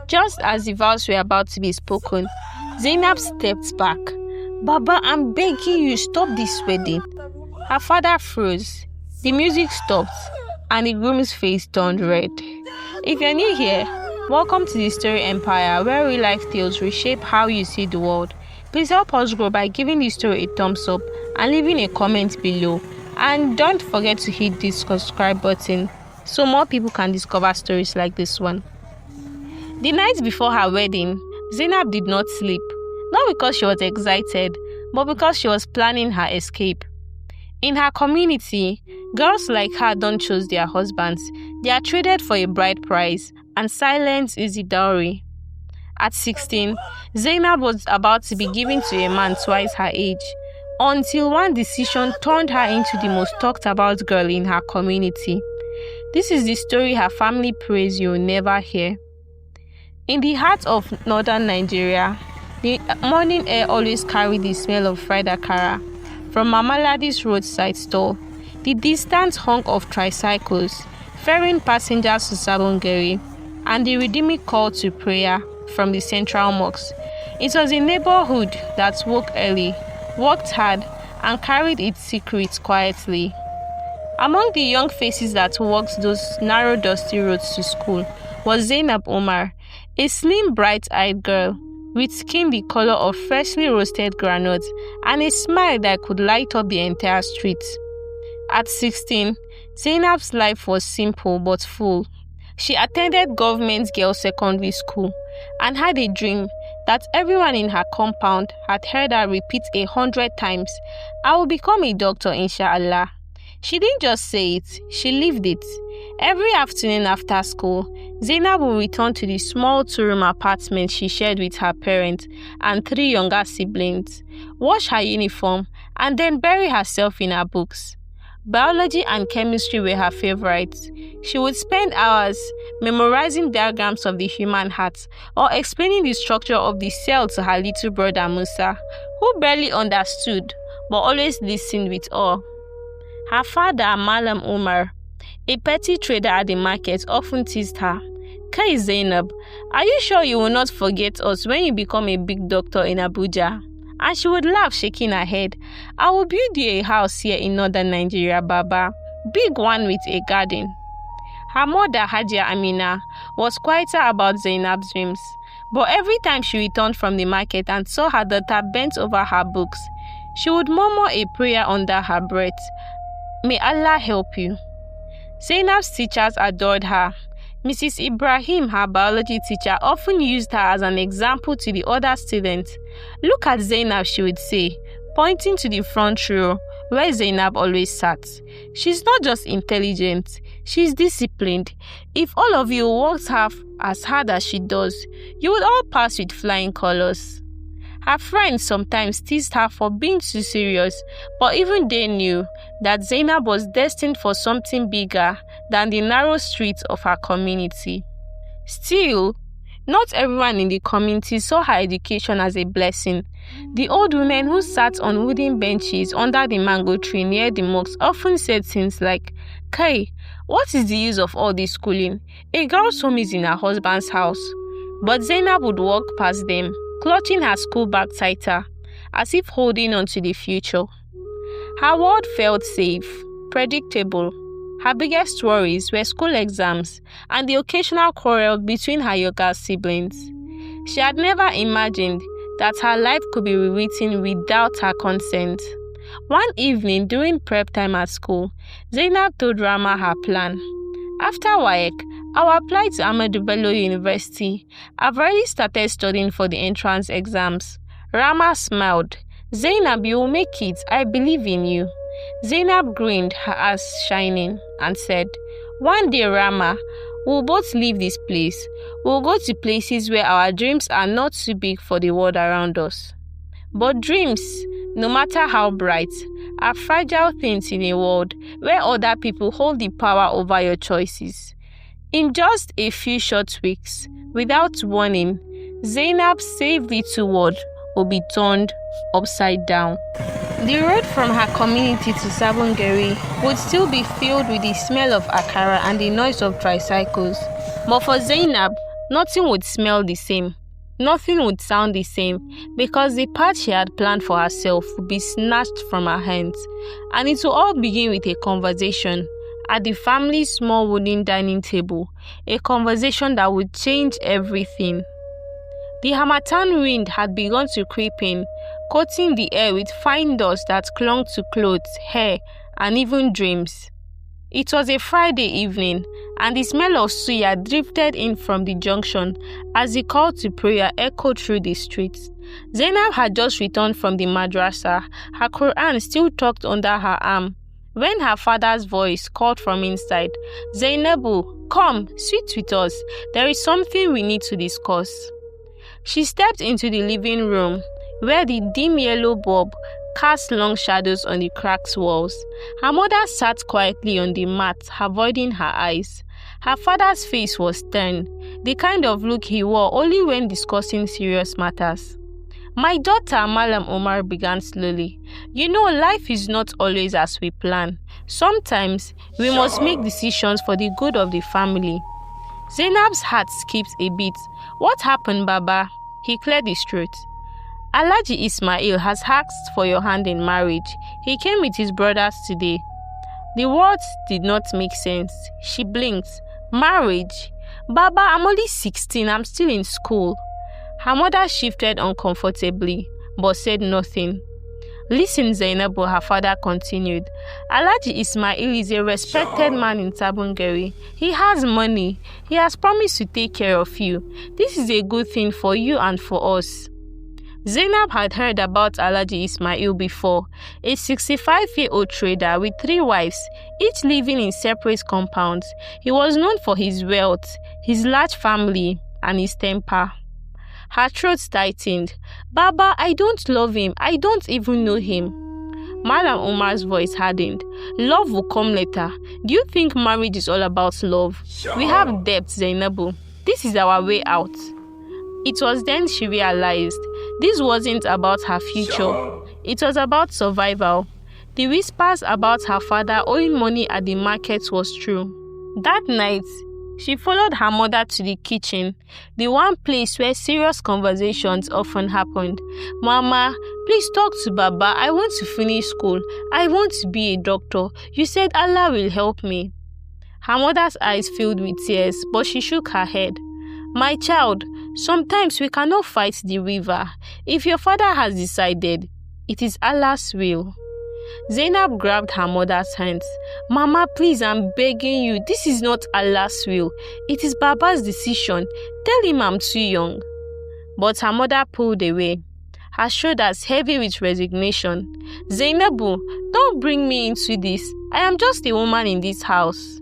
Just as the vows were about to be spoken, Zainab stepped back. "Baba, I'm begging you, stop this wedding." Her father froze. The music stopped, and the groom's face turned red. If you're new here, welcome to the Story Empire, where real life tales reshape how you see the world. Please help us grow by giving this story a thumbs up and leaving a comment below. And don't forget to hit the subscribe button so more people can discover stories like this one. The night before her wedding, Zainab did not sleep, not because she was excited, but because she was planning her escape. In her community, girls like her don't choose their husbands. They are traded for a bride price, and silence is the dowry. At 16, Zainab was about to be given to a man twice her age, until one decision turned her into the most talked about girl in her community. This is the story her family prays you'll never hear. In the heart of northern Nigeria, the morning air always carried the smell of fried akara from Mama Ladi's roadside stall, the distant honk of tricycles ferrying passengers to Sabongeri, and the rhythmic call to prayer from the central mosque. It was a neighborhood that woke early, worked hard, and carried its secrets quietly. Among the young faces that walked those narrow, dusty roads to school was Zainab Omar, a slim, bright-eyed girl with skin the color of freshly roasted groundnuts and a smile that could light up the entire street. At 16, Zainab's life was simple but full. She attended government girls' secondary school and had a dream that everyone in her compound had heard her repeat 100 times, "I will become a doctor, inshallah." She didn't just say it, she lived it. Every afternoon after school, Zainab would return to the small two-room apartment she shared with her parents and 3 younger siblings, wash her uniform, and then bury herself in her books. Biology and chemistry were her favorites. She would spend hours memorizing diagrams of the human heart or explaining the structure of the cell to her little brother Musa, who barely understood but always listened with awe. Her father, Malam Umar, a petty trader at the market, often teased her, "Kai Zainab, are you sure you will not forget us when you become a big doctor in Abuja?" And she would laugh, shaking her head. "I will build you a house here in northern Nigeria, Baba. Big one with a garden." Her mother, Hajia Amina, was quieter about Zainab's dreams. But every time she returned from the market and saw her daughter bent over her books, she would murmur a prayer under her breath. "May Allah help you." Zainab's teachers adored her. Mrs. Ibrahim, her biology teacher, often used her as an example to the other students. "Look at Zainab," she would say, pointing to the front row where Zainab always sat. "She's not just intelligent, she's disciplined. If all of you worked half as hard as she does, you would all pass with flying colors." Her friends sometimes teased her for being too serious, but even they knew that Zainab was destined for something bigger than the narrow streets of her community. Still, not everyone in the community saw her education as a blessing. The old women who sat on wooden benches under the mango tree near the mosque often said things like, "Kai, what is the use of all this schooling? A girl's home is in her husband's house." But Zainab would walk past them, clutching her school bag tighter, as if holding on to the future. Her world felt safe, predictable. Her biggest worries were school exams and the occasional quarrel between her younger siblings. She had never imagined that her life could be rewritten without her consent. One evening during prep time at school, Zainab told Rama her plan. "After WAEC, I'll apply to Ahmadu Bello University. I've already started studying for the entrance exams." Rama smiled. "Zainab, you will make it. I believe in you." Zainab grinned, her eyes shining, and said, "One day, Rama, we'll both leave this place. We'll go to places where our dreams are not too big for the world around us." But dreams, no matter how bright, are fragile things in a world where other people hold the power over your choices. In just a few short weeks, without warning, Zainab's safe little world will be turned upside down. The road from her community to Sabongeri would still be filled with the smell of akara and the noise of tricycles. But for Zainab, Nothing would smell the same. Nothing would sound the same because the path she had planned for herself would be snatched from her hands. And it will all begin with a conversation at the family's small wooden dining table, a conversation that would change everything. The harmattan wind had begun to creep in, coating the air with fine dust that clung to clothes, hair, and even dreams. It was a Friday evening, and the smell of suya drifted in from the junction as the call to prayer echoed through the streets. Zainab had just returned from the madrasa, her Quran still tucked under her arm, when her father's voice called from inside, "Zainabu, come, sit with us. There is something we need to discuss." She stepped into the living room, where the dim yellow bulb cast long shadows on the cracked walls. Her mother sat quietly on the mat, avoiding her eyes. Her father's face was stern, the kind of look he wore only when discussing serious matters. "My daughter," Malam Omar began slowly, "you know life is not always as we plan. Sometimes we must make decisions for the good of the family." Zainab's heart skipped a beat. "What happened, Baba?" He cleared his throat. "Alhaji Ismail has asked for your hand in marriage. He came with his brothers today." The words did not make sense. She blinked. "Marriage? Baba, I'm only 16. I'm still in school." Her mother shifted uncomfortably, but said nothing. "Listen, Zainabu," her father continued. "Alhaji Ismail is a respected man in Tabungeri. He has money. He has promised to take care of you. This is a good thing for you and for us." Zainab had heard about Alhaji Ismail before, a 65-year-old trader with 3 wives, each living in separate compounds. He was known for his wealth, his large family, and his temper. Her throat tightened. "Baba, I don't love him. I don't even know him." Malam Umar's voice hardened. "Love will come later. Do you think marriage is all about love? We have debts, Zainabu. This is our way out." It was then she realized this wasn't about her future. It was about survival. The whispers about her father owing money at the market was true. That night, she followed her mother to the kitchen, the one place where serious conversations often happened. "Mama, please talk to Baba. I want to finish school. I want to be a doctor. You said Allah will help me." Her mother's eyes filled with tears, but she shook her head. "My child, sometimes we cannot fight the river. If your father has decided, it is Allah's will." Zainab grabbed her mother's hands. "Mama, please, I'm begging you. This is not Allah's will. It is Baba's decision. Tell him I'm too young." But her mother pulled away, her shoulders heavy with resignation. "Zainabu, don't bring me into this. I am just a woman in this house."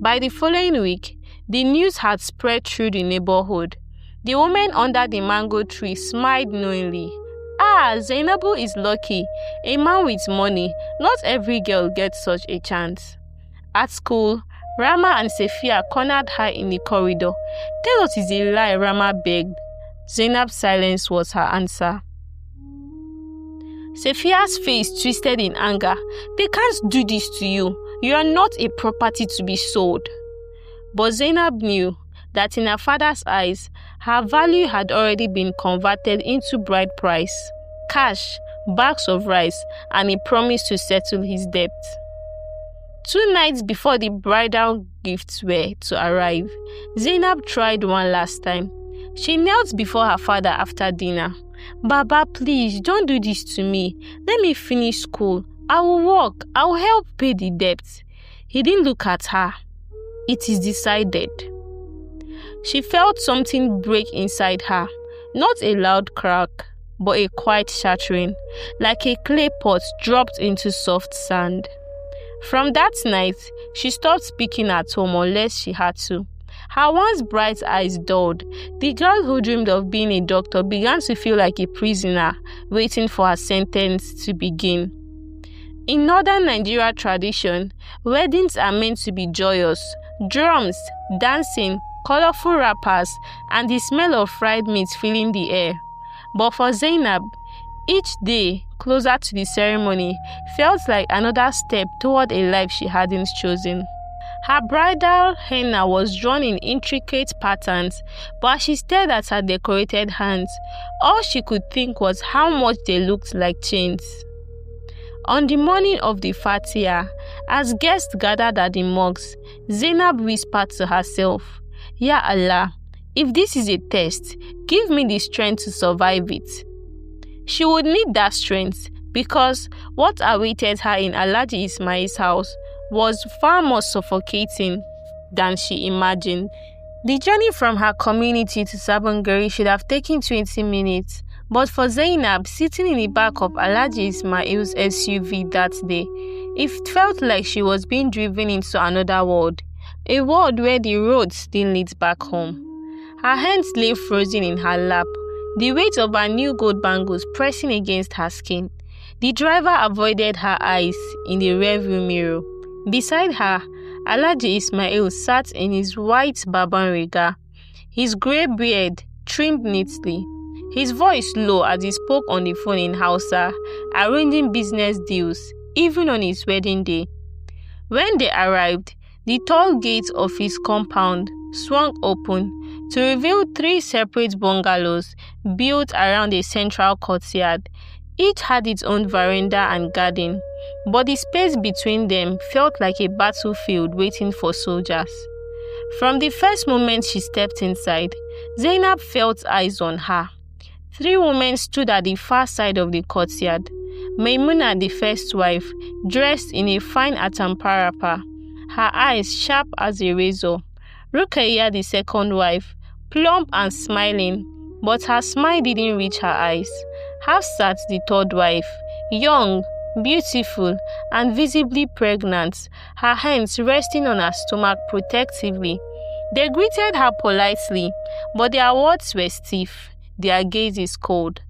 By the following week, the news had spread through the neighborhood. The woman under the mango tree smiled knowingly. "Ah, Zainabu is lucky. A man with money. Not every girl gets such a chance." At school, Rama and Sefia cornered her in the corridor. "Tell us it's a lie," Rama begged. Zainab's silence was her answer. Sefia's face twisted in anger. "They can't do this to you. You are not a property to be sold." But Zainab knew that in her father's eyes, her value had already been converted into bride price, cash, bags of rice, and a promise to settle his debt. 2 nights before the bridal gifts were to arrive, Zainab tried one last time. She knelt before her father after dinner. "Baba, please, don't do this to me. Let me finish school. I will work. I will help pay the debt." He didn't look at her. "It is decided." She felt something break inside her, not a loud crack, but a quiet shattering, like a clay pot dropped into soft sand. From that night, she stopped speaking at home unless she had to. Her once bright eyes dulled. The girl who dreamed of being a doctor began to feel like a prisoner, waiting for her sentence to begin. In northern Nigeria tradition, weddings are meant to be joyous. Drums, dancing, colorful wrappers, and the smell of fried meat filling the air. But for Zainab, each day closer to the ceremony felt like another step toward a life she hadn't chosen. Her bridal henna was drawn in intricate patterns, but as she stared at her decorated hands, all she could think was how much they looked like chains. On the morning of the fatia, as guests gathered at the mosque, Zainab whispered to herself, "Ya Allah, if this is a test, give me the strength to survive it." She would need that strength because what awaited her in Alhaji Ismail's house was far more suffocating than she imagined. The journey from her community to Sabongari should have taken 20 minutes, but for Zainab, sitting in the back of Alhaji Ismail's SUV that day, it felt like she was being driven into another world, a world where the road still leads back home. Her hands lay frozen in her lap, the weight of her new gold bangles pressing against her skin. The driver avoided her eyes in the rearview mirror. Beside her, Alhaji Ismail sat in his white Baban Riga, his grey beard trimmed neatly, his voice low as he spoke on the phone in Hausa, arranging business deals, even on his wedding day. When they arrived, the tall gate of his compound swung open to reveal 3 separate bungalows built around a central courtyard. Each had its own veranda and garden, but the space between them felt like a battlefield waiting for soldiers. From the first moment she stepped inside, Zainab felt eyes on her. 3 women stood at the far side of the courtyard. Maimuna, the first wife, dressed in a fine atamparapa, her eyes sharp as a razor. Rukaiya, the second wife, plump and smiling, but her smile didn't reach her eyes. Hafsat, the third wife, young, beautiful, and visibly pregnant, her hands resting on her stomach protectively. They greeted her politely, but their words were stiff, their gazes cold.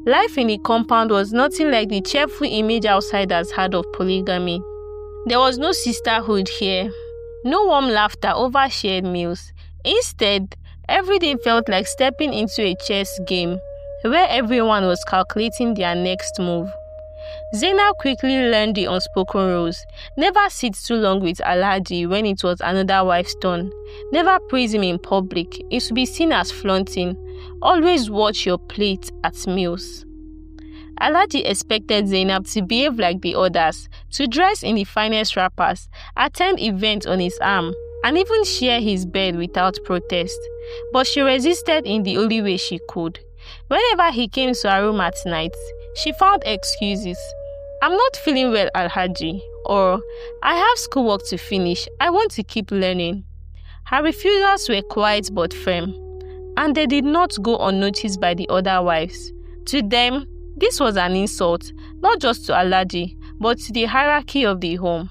Life in the compound was nothing like the cheerful image outsiders had of polygamy. There was no sisterhood here, no warm laughter over shared meals. Instead, every day felt like stepping into a chess game, where everyone was calculating their next move. Zainab quickly learned the unspoken rules. Never sit too long with Alhaji when it was another wife's turn. Never praise him in public. It should be seen as flaunting. Always watch your plate at meals. Alhaji expected Zainab to behave like the others, to dress in the finest wrappers, attend events on his arm, and even share his bed without protest. But she resisted in the only way she could. Whenever he came to her room at night, she found excuses. "I'm not feeling well, Alhaji," or "I have schoolwork to finish, I want to keep learning." Her refusals were quiet but firm, and they did not go unnoticed by the other wives. To them, this was an insult, not just to Alhaji, but to the hierarchy of the home.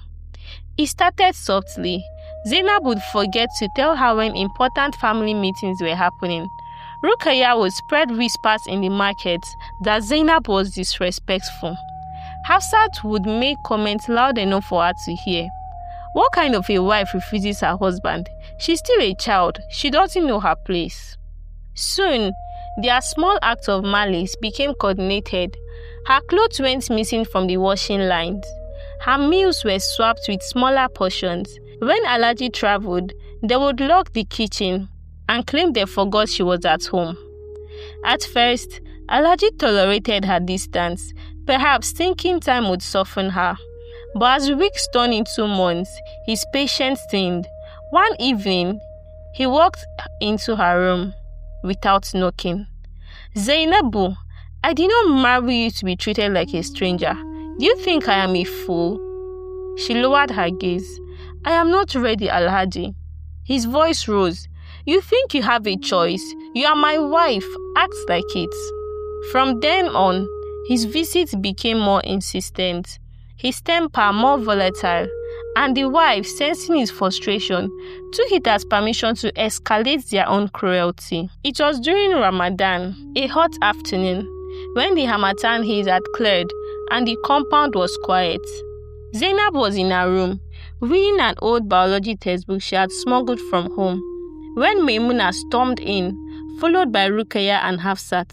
It started softly. Zainab would forget to tell her when important family meetings were happening. Rukaiya would spread whispers in the market that Zainab was disrespectful. Hafsat would make comments loud enough for her to hear. What kind of a wife refuses her husband? She's still a child. She doesn't know her place. Soon, their small acts of malice became coordinated. Her clothes went missing from the washing lines. Her meals were swapped with smaller portions. When Alhaji traveled, they would lock the kitchen and claim they forgot she was at home. At first, Alhaji tolerated her distance, perhaps thinking time would soften her. But as weeks turned into months, his patience thinned. One evening, he walked into her room without knocking. "Zainabu, I did not marry you to be treated like a stranger. Do you think I am a fool?" She lowered her gaze. "I am not ready, Alhaji." His voice rose. "You think you have a choice? You are my wife. Act like it." From then on, his visits became more insistent, his temper more volatile, and the wife, sensing his frustration, took it as permission to escalate their own cruelty. It was during Ramadan, a hot afternoon, when the Harmattan haze had cleared and the compound was quiet. Zainab was in her room, reading an old biology textbook she had smuggled from home, when Maimuna stormed in, followed by Rukaiya and Hafsat.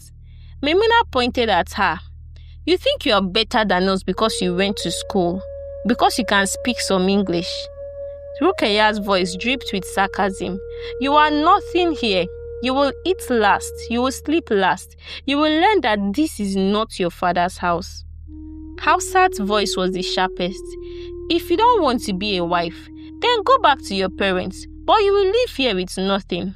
Maimuna pointed at her. "You think you are better than us because you went to school, because you can speak some English." Rukaya's voice dripped with sarcasm. You are nothing here. You will eat last. You will sleep last. You will learn that this is not your father's house. Hafsat's voice was the sharpest. If you don't want to be a wife, then go back to your parents, but you will live here with nothing.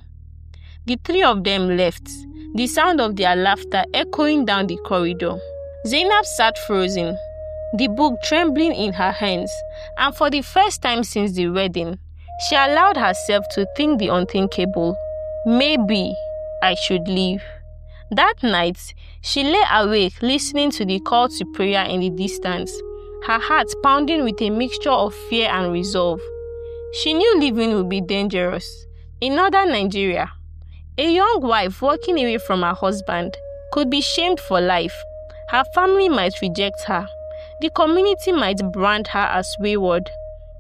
The three of them left, the sound of their laughter echoing down the corridor. Zainab sat frozen, the book trembling in her hands, and for the first time since the wedding, she allowed herself to think the unthinkable. Maybe I should leave. That night, she lay awake listening to the call to prayer in the distance, her heart pounding with a mixture of fear and resolve. She knew leaving would be dangerous. In northern Nigeria, a young wife walking away from her husband could be shamed for life. Her family might reject her. The community might brand her as wayward.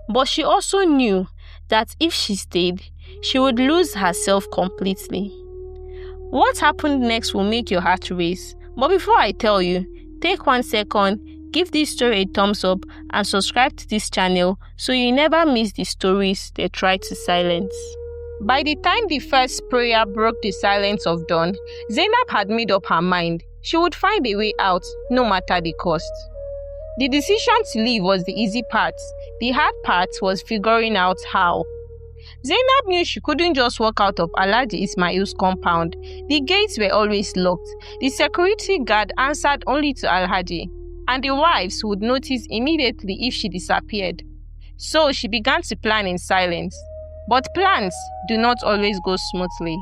But she also knew that if she stayed, she would lose herself completely. What happened next will make your heart race. But before I tell you, take 1 second, give this story a thumbs up, and subscribe to this channel so you never miss the stories they try to silence. By the time the first prayer broke the silence of dawn, Zainab had made up her mind. She would find a way out, no matter the cost. The decision to leave was the easy part. The hard part was figuring out how. Zainab knew she couldn't just walk out of Alhaji Ismail's compound. The gates were always locked. The security guard answered only to Alhaji, and the wives would notice immediately if she disappeared. So she began to plan in silence. But plans do not always go smoothly.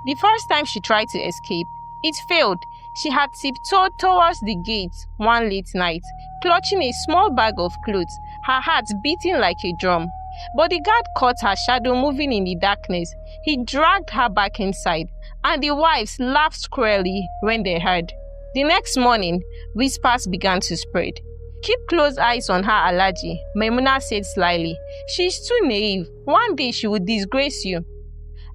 The first time she tried to escape, it failed. She had tiptoed towards the gate one late night, clutching a small bag of clothes, her heart beating like a drum. But the guard caught her shadow moving in the darkness. He dragged her back inside, and the wives laughed cruelly when they heard. The next morning, whispers began to spread. Keep close eyes on her, Alhaji, Maimuna said slyly. She's too naive. One day she would disgrace you.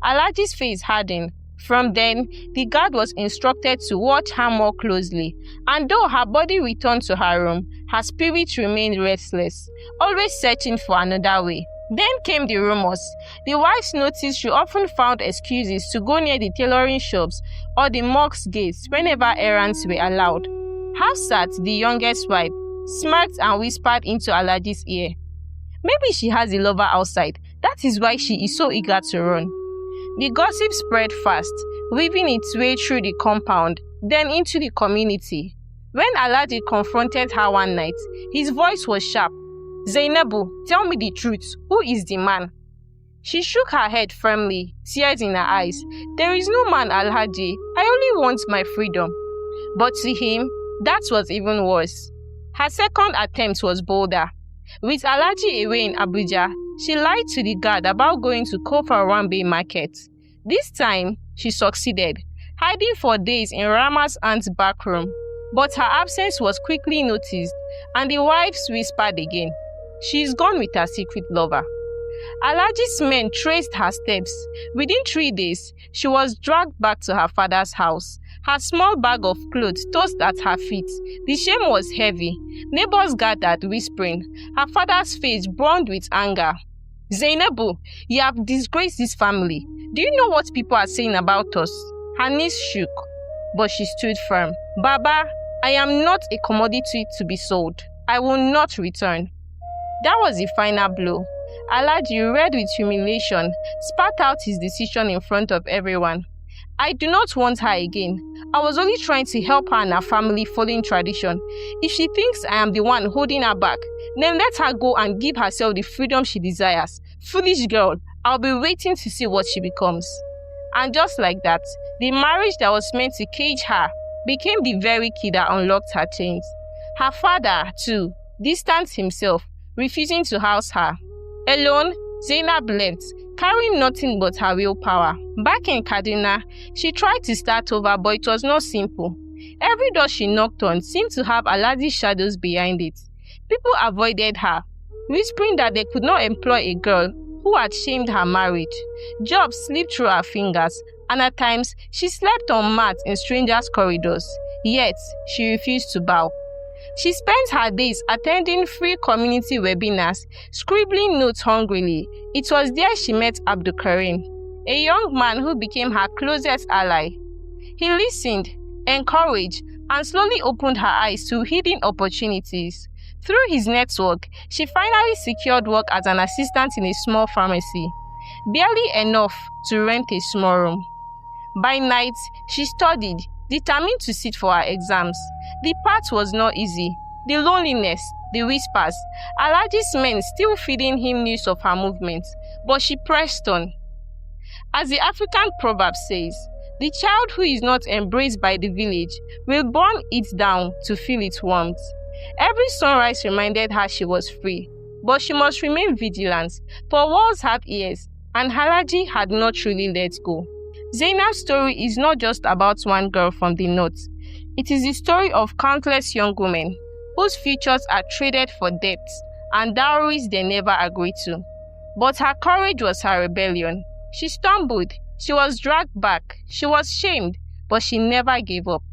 Alhaji's face hardened. From then, the guard was instructed to watch her more closely, and though her body returned to her room, her spirit remained restless, always searching for another way. Then came the rumors. The wives noticed she often found excuses to go near the tailoring shops or the mosque gates whenever errands were allowed. Hafsat, the youngest wife, smirked and whispered into Alhaji's ear. Maybe she has a lover outside. That is why she is so eager to run. The gossip spread fast, weaving its way through the compound, then into the community. When Alhaji confronted her one night, his voice was sharp. Zainabu, tell me the truth. Who is the man? She shook her head firmly, tears in her eyes. There is no man, Alhaji. I only want my freedom. But to him, that was even worse. Her second attempt was bolder. With Alhaji away in Abuja, she lied to the guard about going to Kofar Wambe market. This time, she succeeded, hiding for days in Rama's aunt's back room. But her absence was quickly noticed, and the wives whispered again. She is gone with her secret lover. Alhaji's men traced her steps. Within 3 days, she was dragged back to her father's house. Her small bag of clothes tossed at her feet. The shame was heavy. Neighbors gathered, whispering. Her father's face burned with anger. Zainabu, you have disgraced this family. Do you know what people are saying about us? Her knees shook, but she stood firm. Baba, I am not a commodity to be sold. I will not return. That was the final blow. Alhaji, red with humiliation, spat out his decision in front of everyone. I do not want her again. I was only trying to help her and her family following tradition. If she thinks I am the one holding her back, then let her go and give herself the freedom she desires. Foolish girl, I'll be waiting to see what she becomes. And just like that, the marriage that was meant to cage her became the very key that unlocked her chains. Her father, too, distanced himself, refusing to house her. Alone, Zainab left, carrying nothing but her willpower. Back in Kaduna, she tried to start over, but it was not simple. Every door she knocked on seemed to have Alhaji's shadows behind it. People avoided her, whispering that they could not employ a girl who had shamed her marriage. Jobs slipped through her fingers, and at times she slept on mats in strangers' corridors. Yet, she refused to bow. She spent her days attending free community webinars, scribbling notes hungrily. It was there she met Abdul Karim, a young man who became her closest ally. He listened, encouraged, and slowly opened her eyes to hidden opportunities. Through his network, she finally secured work as an assistant in a small pharmacy, barely enough to rent a small room. By night, she studied, determined to sit for her exams. The path was not easy. The loneliness, the whispers, Alhaji's men still feeding him news of her movements, but she pressed on. As the African proverb says, the child who is not embraced by the village will burn it down to feel its warmth. Every sunrise reminded her she was free, but she must remain vigilant, for walls have ears, and Alhaji had not truly let go. Zainab's story is not just about one girl from the north. It is the story of countless young women whose futures are traded for debts and dowries they never agreed to. But her courage was her rebellion. She stumbled, she was dragged back, she was shamed, but she never gave up.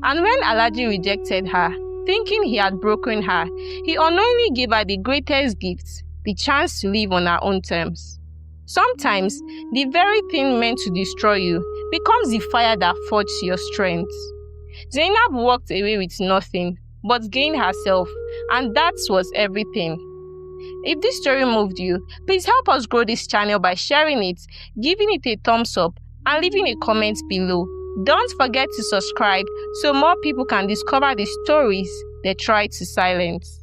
And when Alhaji rejected her, thinking he had broken her, he unknowingly gave her the greatest gift, the chance to live on her own terms. Sometimes, the very thing meant to destroy you becomes the fire that forges your strength. Zainab walked away with nothing, but gained herself, and that was everything. If this story moved you, please help us grow this channel by sharing it, giving it a thumbs up, and leaving a comment below. Don't forget to subscribe so more people can discover the stories they try to silence.